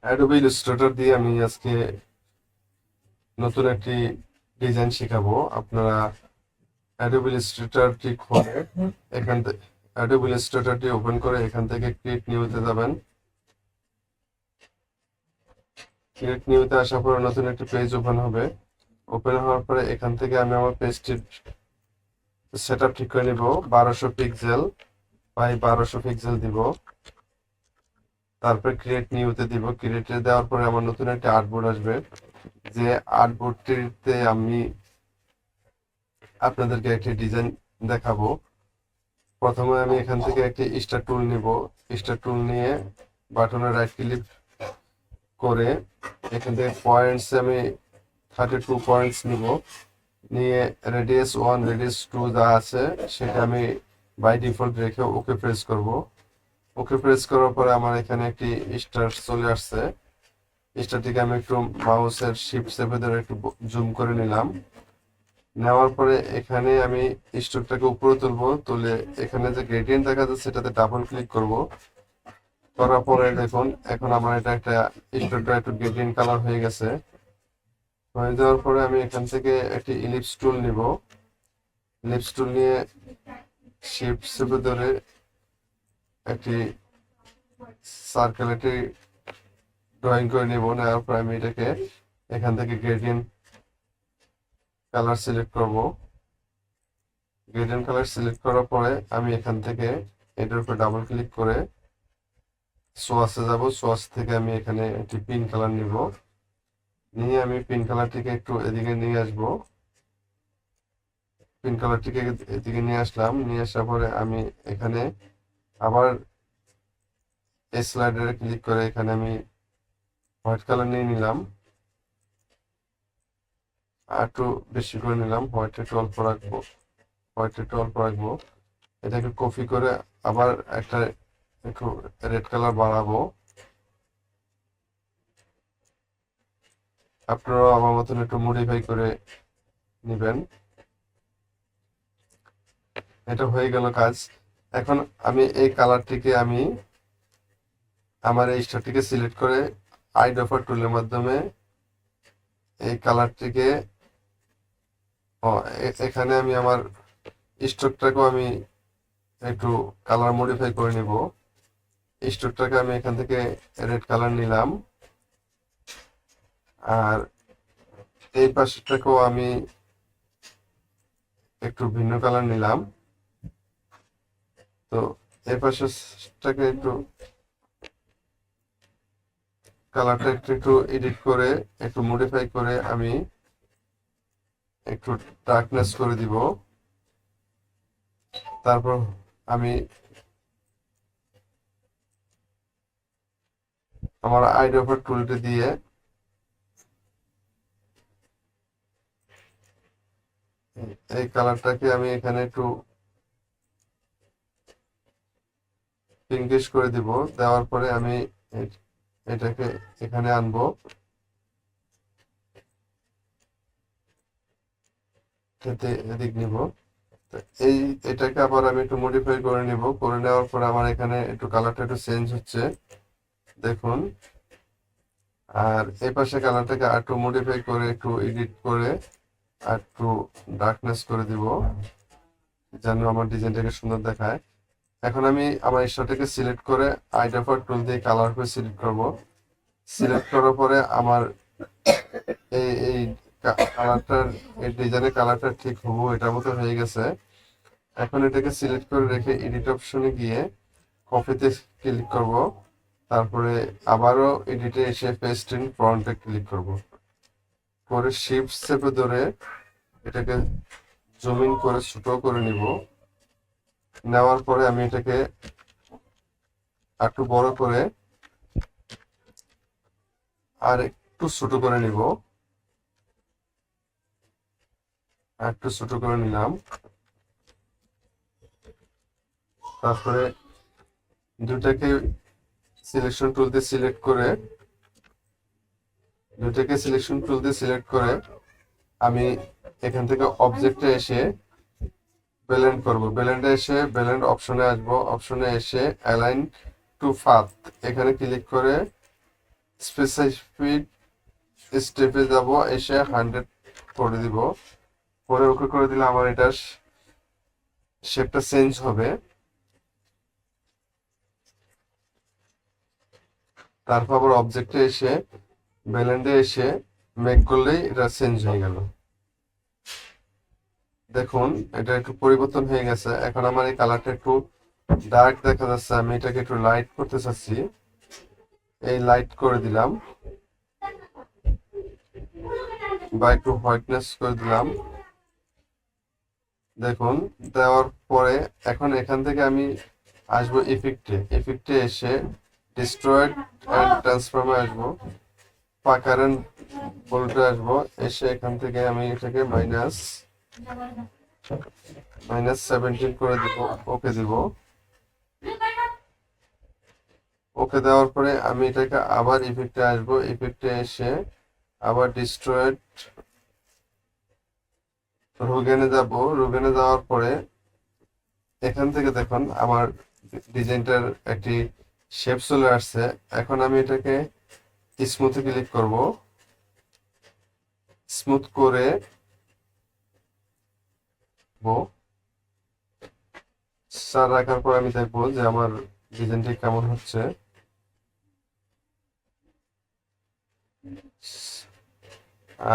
Adobe Illustrator দিয়ে আমি আজকে নতুন একটি ডিজাইন শেখাবো। আপনারা অ্যাডোবি ইলাস্ট্রেটরটি খুলে এখান থেকে অ্যাডোবি ইলাস্ট্রেটরটি ওপেন করে এখান থেকে ক্রিয়েট নিউতে যাবেন। ক্রিয়েট নিউতে আসার পরে নতুন একটি পেজ ওপেন হবে। ওপেন হওয়ার পরে এখান থেকে আমি আমার পেজটির সেটআপ ঠিক করে নিব। 1200 পিক্সেল বাই 1200 পিক্সেল দিব। তারপরে ক্রিয়েট নিউতে দিব। ক্রিয়েটে দেওয়ার পরে আমার নতুন একটা আর্টবোর্ড আসবে। যে আর্টবোর্ডটিতে আমি আপনাদেরকে একটি ডিজাইন দেখাবো। প্রথমে আমি এখান থেকে একটি স্টার টুল নিব। স্টার টুল নিয়ে বাটনে রাইট ক্লিক করে এখান থেকে পয়েন্টস আমি 32 পয়েন্টস নিব। নিয়ে রেডিয়াস 1 রেডিয়াস 2 যা আছে সেটা আমি বাই ডিফল্ট রেখে ওকে প্রেস করব। ওকে প্রেস করার পরে আমার এখানে একটি স্টার চলে আসছে। স্টারটিকে আমি একটু মাউসের শিফট চেপে ধরে একটু জুম করে নিলাম। নেওয়ার পরে এখানে আমি স্ট্রোকটাকে উপরে তুলবো। তুলে এখানে যে গ্রেডিয়েন্ট দেখা যাচ্ছে সেটাতে ডাবল ক্লিক করব। করার পরে দেখুন এখন আমার এটা একটা স্ট্রোকটা একটু গ্রেডিয়েন্ট কালার হয়ে গেছে। হয়ে যাওয়ার পরে আমি এখান থেকে একটি ইলিপস টুল নিব। ইলিপস টুল নিয়ে শিফট চেপে ধরে একটি সার্কেল একটি ড্রয়িং করে নিব। নেওয়ার পরে আমি এটাকে এখান থেকে গ্রেডিয়েন্ট কালার সিলেক্ট করব। গ্রেডিয়েন্ট কালার সিলেক্ট করার পরে আমি এখান থেকে এটার উপর ডাবল ক্লিক করে সোয়াসে যাব। সোয়াস থেকে আমি এখানে একটি পিঙ্ক কালার নিব। নিয়ে আমি পিঙ্ক কালারটিকে একটু এদিকে নিয়ে আসব। পিঙ্ক কালারটিকে এদিকে নিয়ে আসলাম। নিয়ে আসার পরে আমি এখানে আবার স্লাইডারে ক্লিক করে এখানে আমি হোয়াইট কালার নিয়ে নিলাম। আর একটু বেশি করে নিলাম। হোয়াইট একটু অল্প রাখবো। হোয়াইট একটু অল্প রাখবো। এটাকে কপি করে আবার একটা একটু রেড কালার বাড়াবো। আপনারাও আমার মতন একটু মডিফাই করে নেবেন। এটা হয়ে গেল কাজ। এখন আমি এই কালারটিকে আমি আমার এই স্টারটিকে সিলেক্ট করে আইড্রপার টুলের মাধ্যমে এই কালারটিকে এখানে আমি আমার স্ট্রোকটাকেও আমি একটু কালার মডিফাই করে নিব। স্ট্রোকটাকে আমি এখান থেকে রেড কালার নিলাম। আর এই পাশেরটাকেও আমি একটু ভিন্ন কালার নিলাম। তো এই পাশেরটাকে একটু কালারটা একটু একটু এডিট করে একটু মডিফাই করে আমি একটু ডার্কনেস করে দিব। তারপর আমি আমার আইড্রপার টুলটি দিয়ে এই কালারটাকে আমি এখানে একটু পিঙ্কিশ করে দিব। দেওয়ার পরে আমি এটাকে এখানে আনবো। এদিক নিব। এই এটাকে আবার আমি একটু মডিফাই করে নিব। করে নেওয়ার পরে আমার এখানে একটু কালারটা একটু চেঞ্জ হচ্ছে দেখুন। আর এই পাশে কালারটাকে আর একটু মডিফাই করে একটু এডিট করে আর একটু ডার্কনেস করে দিব যেন আমার ডিজাইনটাকে সুন্দর দেখায়। এখন আমি আমার স্টারটাকে সিলেক্ট করে আইড্রপার টুল দিয়ে কালার করে সিলেক্ট করব। সিলেক্ট করার পরে আমার এই এই কালারটার এই ডিজাইনের কালারটা ঠিক হবো এটার মতো হয়ে গেছে। এখন এটাকে সিলেক্ট করে রেখে এডিট অপশনে গিয়ে কপিতে ক্লিক করব। তারপরে আবারও এডিটে এসে পেস্ট ইন ফ্রন্টে ক্লিক করব। করে শিফট চেপে ধরে এটাকে জুম ইন করে ছোট করে নিব। নেওয়ার পরে আমি এটাকে একটু বড় করে আর একটু ছোট করে নিব। আর একটু ছোট করে নিলাম। তারপরে দুটাকে সিলেকশন টুল দিয়ে সিলেক্ট করে আমি এখান থেকে অবজেক্টে এসে ব্লেন্ড করব। ব্লেন্ডে এসে ব্লেন্ড অপশনে আসবো। অপশনে এসে অ্যালাইন টু পাথ এখানে ক্লিক করে স্পেসিফিক স্টেপে যাব, এসে 100 করে দিব, পরে ওকে করে দিলে আমার এটা শেপটা চেঞ্জ হবে। তারপর আবার অবজেক্টে এসে ব্লেন্ডে এসে মেক করলেই এটা চেঞ্জ হয়ে গেল। দেখুন এটা একটু পরিবর্তন হয়ে গেছে। এখন আমার এই কালারটা একটু ডার্ক দেখা যাচ্ছে, আমি এটাকে একটু লাইট করতে চাচ্ছি, এই লাইট করে দিলাম বা একটু হোয়াইটনেস করে দিলাম। দেখুন দেওয়ার পরে এখন এখান থেকে আমি আসবো ইফেক্টে এসে ডিস্ট্রয়েড অ্যান্ড ট্রান্সফর্মে আসবো, কারেন্ট বলতে আসবো, এসে এখান থেকে আমি এটাকে -17 করে দিব, ওকে দিব। ওকে দেওয়ার পরে আমি এটাকে আবার ইফেক্টে আসবো, ইফেক্টে এসে আবার ডিস্ট্রয়েড রুগেনে যাব, রুগেনে যাওয়ার পরে এখান থেকে দেখুন আমার ডিজাইনটার একটি শেপ চলে আসছে। এখন আমি এটাকে স্মুথে ক্লিক করব, স্মুথ করে স্টার রাখার পর আমি দেখবো যে আমার ডিজাইনটি কেমন হচ্ছে।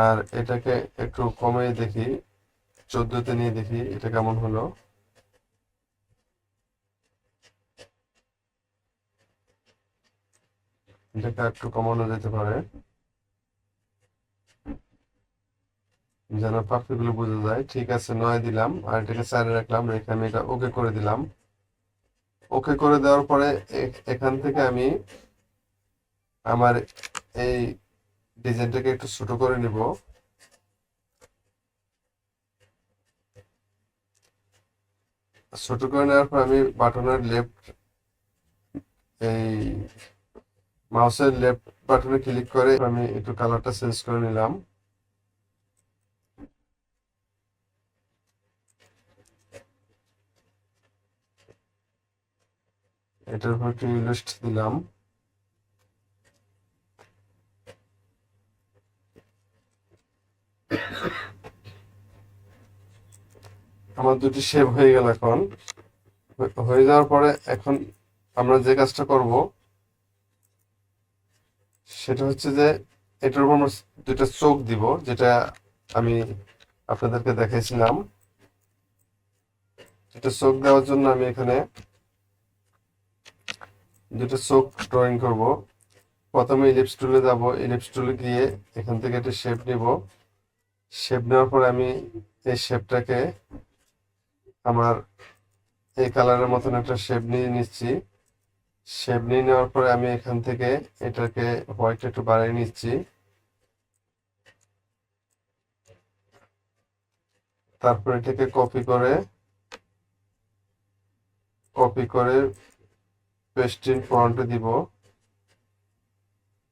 আর এটাকে একটু কমে দেখি, 14তে নিয়ে দেখি এটা কেমন হলো। এটাকে একটু কমানো যেতে পারে যেন পাপড়িগুলো বোঝা যায়। ঠিক আছে, 9 দিলাম আর এটাকে 4 রাখলাম, রেখে আমি এটা ওকে করে দিলাম। ওকে করে দেওয়ার পরে এখান থেকে আমি আমার এই ডিজাইনটাকে একটু ছোট করে নিব। ছোট করে নেওয়ার পর আমি বাটনের এই মাউসের লেফট বাটনে ক্লিক করে আমি একটু কালারটা চেঞ্জ করে নিলাম। এটার উপর একটু ইলাস্ট দিলাম। আমার দুটি শেপ হয়ে গেল। এখন হয়ে যাওয়ার পরে এখন আমরা যে কাজটা করব সেটা হচ্ছে যে এটার উপর আমরা দুটা চোখ দিব, যেটা আমি আপনাদেরকে দেখাইছিলাম। এটা চোখ দেওয়ার জন্য আমি এখানে দুটো চোখ ড্রয়িং করব। প্রথমে ইলিপস টুলে যাব, ইলিপস টুলে গিয়ে এখান থেকে একটা শেপ নিব। শেপ নেওয়ার পর আমি এই শেপটাকে আমার এই কালারের মতন একটা শেপ নিয়ে নিচ্ছি। শেপ নিয়ে নেওয়ার পরে আমি এখান থেকে এটাকে হোয়াইট একটু বাড়িয়ে নিচ্ছি। তারপর এটাকে কপি করে পেস্টিং ফন্টে দিব,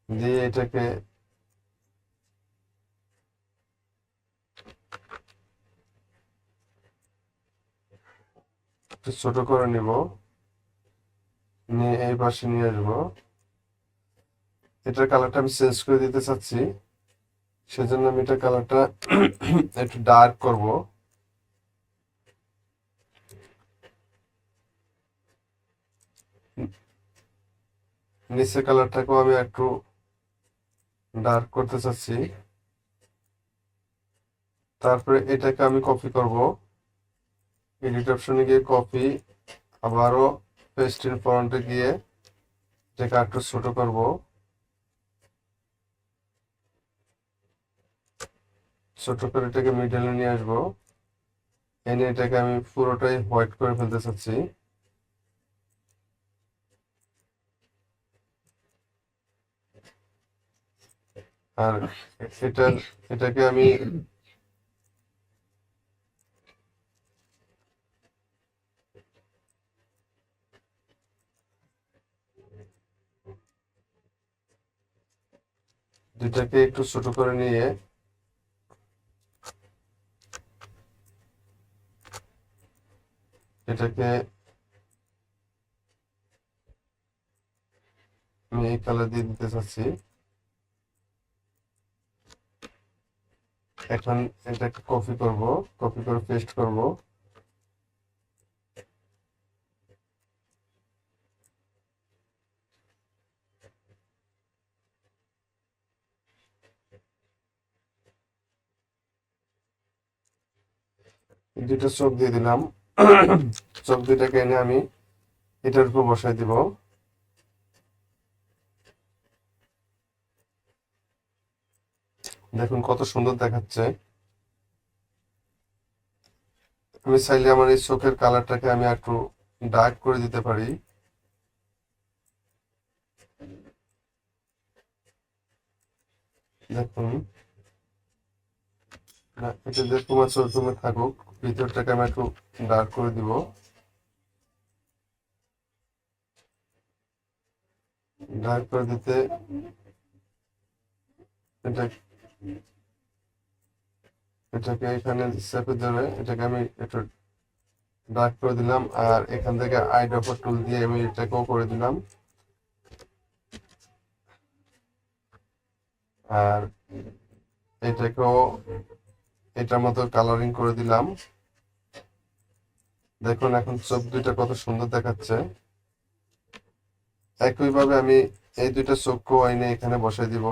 দিয়ে এটাকে একটু ছোট করে নিব, নিয়ে এই পাশে নিয়ে আসবো। এটার কালারটা আমি চেঞ্জ করে দিতে চাচ্ছি, সেজন্য আমি এটার কালারটা একটু ডার্ক করব। নিচের কালারটাকেও আমি একটু ডার্ক করতে চাচ্ছি। তারপরে এটাকে আমি কপি করব, এডিট অপশনে গিয়ে কপি, আবারও পেস্টিং ফন্টে গিয়ে এটাকে একটু ছোট করব। ছোট করে এটাকে মিডলে নিয়ে আসবো, এনে এটাকে আমি পুরোটাই হোয়াইট করে ফেলতে চাচ্ছি। আর এটাকে আমি দুটাকে একটু ছোট করে নিয়ে এটাকে আমি এই কালার দিয়ে দিতে চাচ্ছি। এখন এটাকে কপি করব, কপি করে পেস্ট করব। দুইটা চোখ দিয়ে দিলাম। চোখ দুইটাকে এনে আমি এটার উপর বসাই দিব। দেখুন কত সুন্দর দেখাচ্ছে। আমি চাইলে আমার এই চোখের কালারটাকে আমি একটু ডার্ক করে দিতে পারি। দেখুন, না, এটা যে তোমার চোখে থাকুক, ভিতরটাকে আমি একটু ডার্ক করে দিব। ডার্ক করে দিতে এটা এটাকে এখানে চেপে ধরে এটাকে আমি একটু ডার্ক করে দিলাম, আর এখান থেকে আইড্রপার টুল দিয়ে আমি এটাকেও করে দিলাম, আর এটাকেও এটার মতো কালারিং করে দিলাম। দেখুন এখন চোখ দুইটা কত সুন্দর দেখাচ্ছে। একইভাবে আমি এই দুইটা চোখকেও আইনে এখানে বসাই দিব।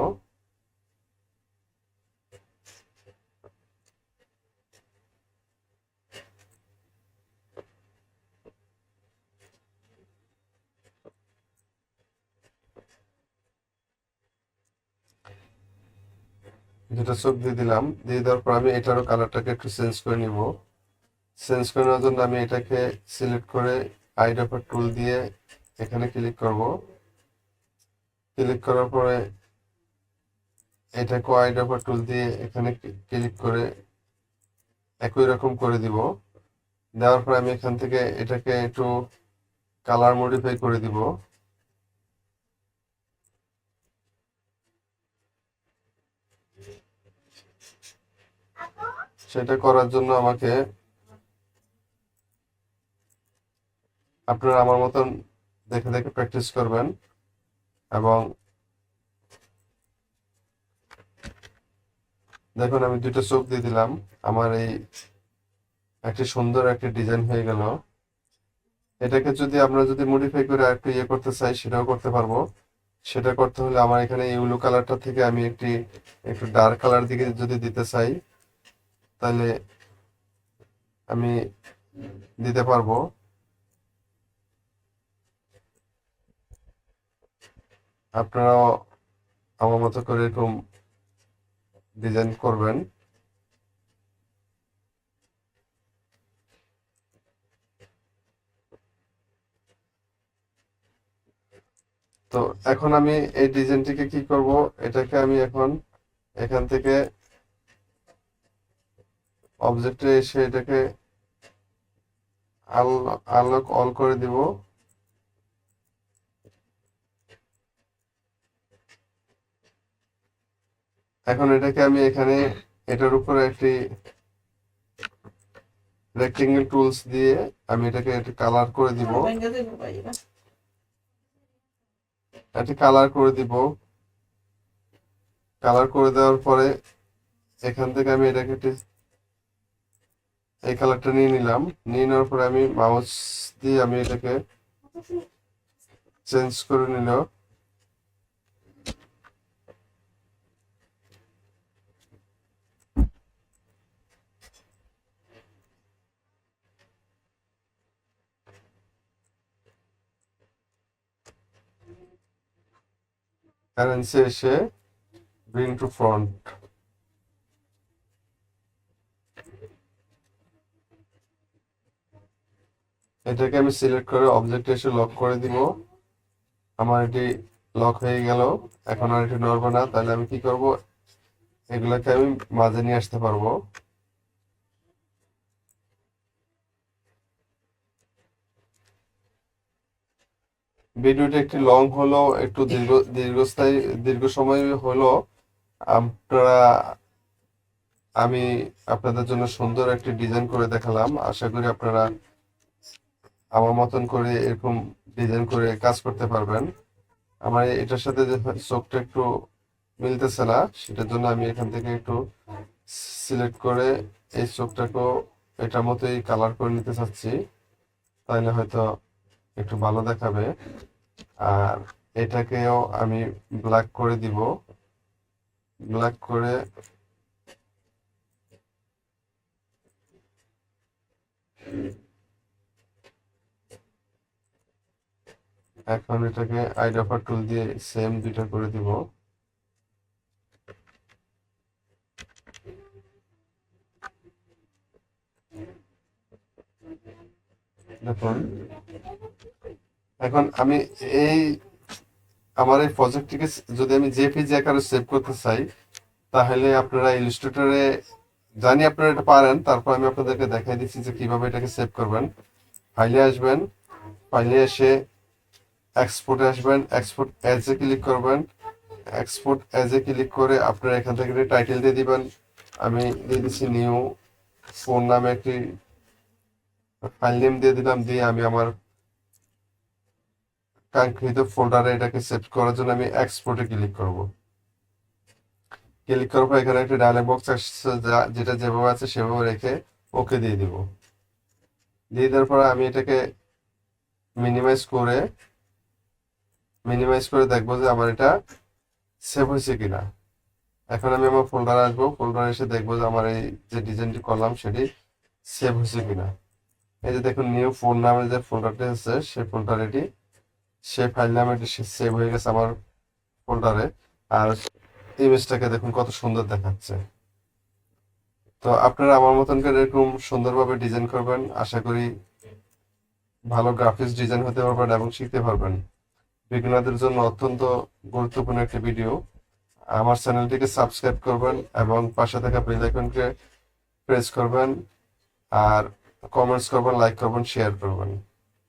দুটো চোখ দিয়ে দিলাম, দিয়ে দেওয়ার পর আমি এটারও কালারটাকে একটু চেঞ্জ করে নিব। চেঞ্জ করে নেওয়ার জন্য আমি এটাকে সিলেক্ট করে আইড্রপার টুল দিয়ে এখানে ক্লিক করব। ক্লিক করার পরে এটাকে আইড্রপার টুল দিয়ে এখানে ক্লিক করে একই রকম করে দিব। দেওয়ার পর আমি এখান থেকে এটাকে একটু কালার মডিফাই করে দিব। সেটা করার জন্য আমাকে আপনারা আমার মতন দেখে দেখে প্র্যাকটিস করবেন। এবং দেখুন আমি দুটো চোখ দিয়ে দিলাম, আমার এই একটি সুন্দর একটি ডিজাইন হয়ে গেল। এটাকে যদি আমরা যদি মডিফাই করে একটু ইয়ে করতে চাই সেটাও করতে পারবো। সেটা করতে হলে আমার এখানে ইউলো কালারটা থেকে আমি একটু ডার্ক কালার দিকে যদি দিতে চাই তাহলে আমি দিতে পারবো। আপনারাও আমার মতো করে এরকম ডিজাইন করবেন। তো এখন আমি এই ডিজাইনটিকে কি করব, এটাকে আমি এখন এখান থেকে অবজেক্টে এসে এটাকে আনলক অল করে দিব। এখন এটাকে আমি এখানে এটার উপরে একটি রেক্টেঙ্গেল টুলস দিয়ে আমি এটাকে একটু কালার করে দিব। একটি কালার করে দিব। কালার করে দেওয়ার পরে এখান থেকে আমি এটাকে এই কালারটা নিয়ে নিলাম। নিয়ে নেওয়ার পরে আমি মাউস দিয়ে আমি এটাকে চেঞ্জ করে নিল। কারেন্সি এসে ব্রিং টু ফ্রন্ট, এটাকে আমি সিলেক্ট করে অবজেক্টে এসে লক করে দিব। আমার এটি লক হয়ে গেল। এখন আর এটি নড়বে না। তাহলে আমি কি করব, এগুলাকে আমি মাঝে নিয়ে আসতে পারবো। ভিডিওটি একটি লং হলো, একটু দীর্ঘস্থায়ী দীর্ঘ সময় হলো। আপনারা আমি আপনাদের জন্য সুন্দর একটি ডিজাইন করে দেখালাম। আশা করি আপনারা আমার মতন করে এরকম ডিজাইন করে কাজ করতে পারবেন। আমার এটার সাথে যে চোখটা একটু মিলতেছে না, সেটার জন্য আমি এখান থেকে একটু সিলেক্ট করে এই চোখটাকেও এটার মতোই কালার করে নিতে চাচ্ছি, তাহলে হয়তো একটু ভালো দেখাবে। আর এটাকেও আমি ব্ল্যাক করে দিব, ব্ল্যাক করে এখন এটাকে আইডেন্টিফায়ার টুল দিয়ে সেম দুইটা করে দিব। দেখুন এখন আমি এই আমার এই প্রজেক্টটিকে যদি আমি জেপিজি আকারে সেভ করতে চাই, তাহলে আপনারা ইলাস্ট্রেটরে, জানি আপনারা এটা পারেন, তারপর আমি আপনাদেরকে দেখাই দিচ্ছি যে কিভাবে এটাকে সেভ করবেন। ফাইলে আসবেন, ফাইলে এসে এক্সপোর্টে আসবেন, এক্সপোর্ট অ্যাজ এ ক্লিক করবেন। এক্সপোর্ট অ্যাজ এ ক্লিক করে আপনারা এখান থেকে টাইটেল দিয়ে দিবেন। আমি দিয়ে দিচ্ছি নিউ ফোন নামে একটি ফাইল নেম দিয়ে দিলাম, দিয়ে আমি আমার কাঙ্ক্ষিত ফোল্ডারে এটাকে সেভ করার জন্য আমি এক্সপোর্টে ক্লিক করব। ক্লিক করার পর এখানে একটা ডায়লগ বক্স আসছে, যেটা যেভাবে আছে সেভাবে রেখে ওকে দিয়ে দিব। দিয়ে দেওয়ার পর আমি এটাকে মিনিমাইজ করে দেখবো যে আমার এটা সেভ হয়েছে কিনা। এখন আমি আমার ফোল্ডারে আসবো, ফোল্ডারে এসে দেখবো যে আমার এই যে ডিজাইনটি করলাম সেটি সেভ হয়েছে কিনা। এই যে দেখুন নিউ ফোন নামে যে ফোল্ডারটি আছে সেই ফোল্ডারটি, সেই ফাইল নামে সেভ হয়ে গেছে আমার ফোল্ডারে। আর ইমেজটাকে দেখুন কত সুন্দর দেখাচ্ছে। তো আপনারা আমার মতন করে এরকম সুন্দরভাবে ডিজাইন করবেন, আশা করি ভালো গ্রাফিক্স ডিজাইন হতে পারবেন এবং শিখতে পারবেন। বিগিনারদের জন্য অত্যন্ত গুরুত্বপূর্ণ একটি ভিডিও। আমার চ্যানেলটিকে সাবস্ক্রাইব করবেন এবং পাশে থাকা বেল আইকনকে প্রেস করবেন, আর কমেন্টস করবেন, লাইক করবেন, শেয়ার করবেন।